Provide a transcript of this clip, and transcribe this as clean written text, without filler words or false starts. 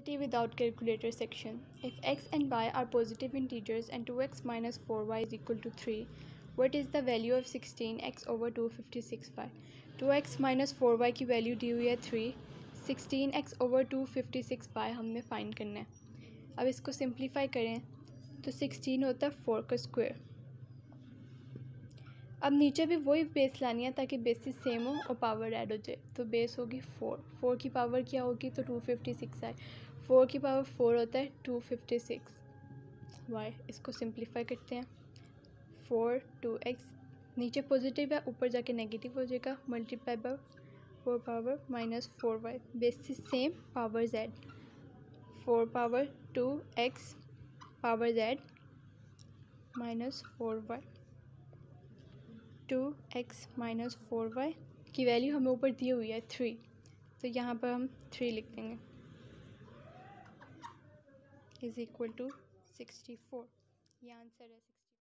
Activity without calculator section. If x and y are positive integers and 2x minus 4y is equal to 3, what is the value of 16x over 256y? 2x minus 4y की value दी हुई है 3, 16x over 256y हमने find करना है। अब इसको simplify करें तो 16 होता है 4 का स्क्वायर। अब नीचे भी वही बेस लानी है ताकि बेसिस सेम हो और पावर ऐड हो जाए। तो बेस होगी 4, 4 की पावर क्या होगी तो 256 आए, 4 की पावर 4 होता है 256 वाई। इसको सिंप्लीफाई करते हैं, 4 2x नीचे पॉजिटिव है ऊपर जाके नेगेटिव हो जाएगा, multiply by 4 power minus 4y, basis same power z, 4 power 2x power z minus 4y, 2x minus 4y की वैल्यू हमें ऊपर दी हुई है 3, तो यहाँ पर हम 3 लिख देंगे इज इक्वल टू 64। ये आंसर है।